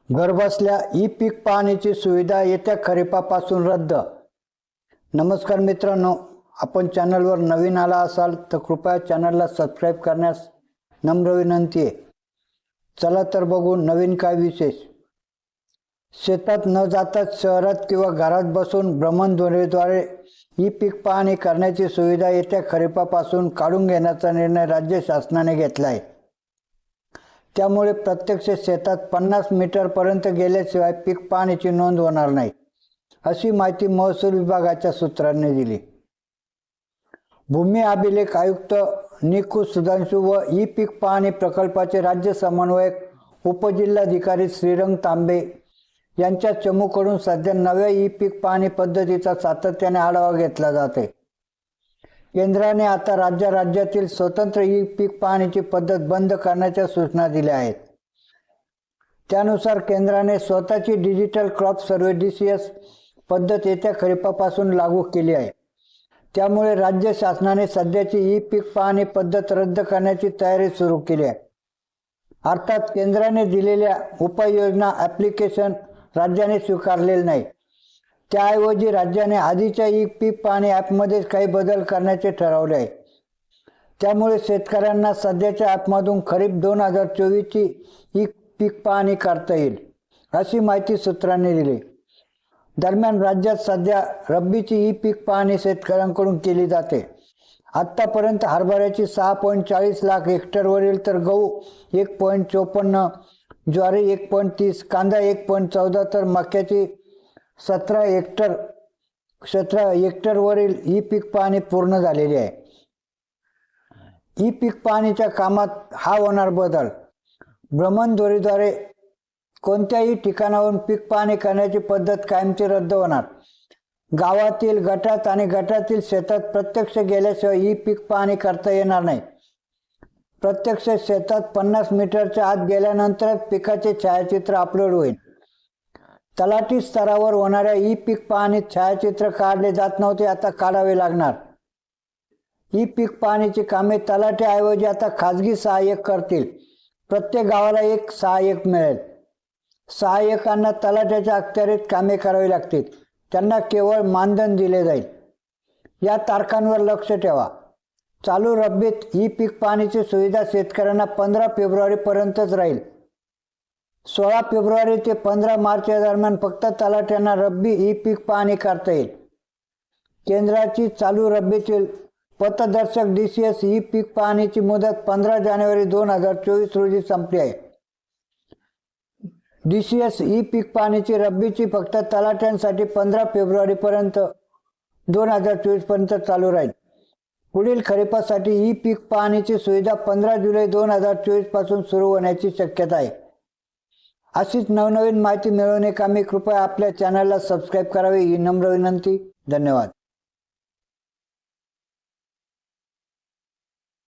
घरबसल्या ई पीक पाहणीची सुविधा येत्या खरीपापासून रद्द। नमस्कार मित्रांनो, आपण चॅनलवर नवीन आला असाल तर कृपया चॅनलला सबस्क्राइब करण्यास नम्र विनंती आहे। चला तर बघू नवीन काय विशेष। शेतात न जाता शहरात किंवा घरात बसून भ्रमणध्वनीद्वारे ई पीक पाहणी करण्याची सुविधा येत्या खरीपापासून काढून घेण्याचा निर्णय राज्य शासनाने घेतला आहे। त्यामुळे प्रत्यक्ष शेतात 50 मीटरपर्यंत गेल्याशिवाय पीक पाहणीची नोंद होणार नाही, अशी माहिती महसूल विभागाच्या सूत्रांनी दिली। भूमी अभिलेख आयुक्त निकू सुधांशु व ई पीक पाहणी प्रकल्पाचे राज्य समन्वयक उपजिल्हाधिकारी श्रीरंग तांबे यांच्या चमूकडून सध्या नव्या ई पीक पाहणी पद्धतीचा सातत्याने आढावा घेतला जाते। केंद्राने आता राज्यातील स्वतंत्र ई पीक पाहणीची पद्धत बंद करण्याच्या सूचना दिल्या आहेत। त्यानुसार केंद्राने स्वतःची डिजिटल क्रॉप सर्व्हे DCS पद्धत येत्या खरीपापासून लागू केली आहे। त्यामुळे राज्य शासनाने सध्याची ई पीक पाहणी पद्धत रद्द करण्याची तयारी सुरू केली आहे। अर्थात केंद्राने दिलेल्या उपाययोजना ॲप्लिकेशन राज्याने स्वीकारलेले नाही। त्याऐवजी राज्याने आधीच्या ई पीक पाहणी ॲपमध्ये काही बदल करण्याचे ठरवले आहे। त्यामुळे शेतकऱ्यांना सध्याच्या ॲपमधून खरीप 2024 ची ई पीक पाहणी करता येईल, अशी माहिती सूत्रांनी दिली। दरम्यान राज्यात सध्या रब्बीची ई पीक पाहणी शेतकऱ्यांकडून केली जाते। आत्तापर्यंत हरभऱ्याची 6.40 लाख हेक्टरवरील तर गहू 1.54, ज्वारी 1.30, कांदा 1.14 तर मक्याची 17 हेक्टरवरील ई पीक पाहणी पूर्ण झालेली आहे। ई पीक पाहणीच्या कामात हा होणार बदल। भ्रमणध्वनीद्वारे कोणत्याही ठिकाणाहून पीक पाहणी करण्याची पद्धत कायमची रद्द होणार। गावातील गटात आणि गटातील शेतात प्रत्यक्ष गेल्याशिवाय ई पीक पाहणी करता येणार नाही। प्रत्यक्ष शेतात 50 मीटरच्या आत गेल्यानंतरच पिकाचे छायाचित्र अपलोड होईल। तलाठी स्तरावर होणाऱ्या ई पीक पाहणीत छायाचित्र काढले जात नव्हते, आता काढावे लागणार। ई पीक पाहणीची कामे तलाठ्याऐवजी आता खाजगी सहाय्यक करतील। प्रत्येक गावाला एक सहाय्यक मिळेल। सहाय्यकांना तलाठ्याच्या अखत्यारीत कामे करावी लागतील। त्यांना केवळ मानधन दिले जाईल। या तारखांवर लक्ष ठेवा। चालू रब्बीत ई पीक पाहणीची सुविधा शेतकऱ्यांना 15 फेब्रुवारीपर्यंतच राहील। 16 फेब्रुवारी ते 15 मार्च या दरम्यान फक्त तलाठ्यांना रब्बी ई पीक पाहणी करता येईल। केंद्राची चालू रब्बीतील पथदर्शक DCS ई पीक पाहणीची मुदत 15 जानेवारी 2024 रोजी संपली आहे। DCS ई पीक पाहणीची रब्बीची फक्त तलाठ्यांसाठी 15 फेब्रुवारीपर्यंत 2024 पर्यंत चालू राहील। पुढील खरीपासाठी ई पीक पाहणीची सुविधा 15 जुलै 2024 पासून सुरू होण्याची शक्यता आहे। अशीच नवनवीन माहिती मिळवण्याकामी कृपया आपल्या चॅनलला सबस्क्राइब करावे ही नम्र विनंती। धन्यवाद।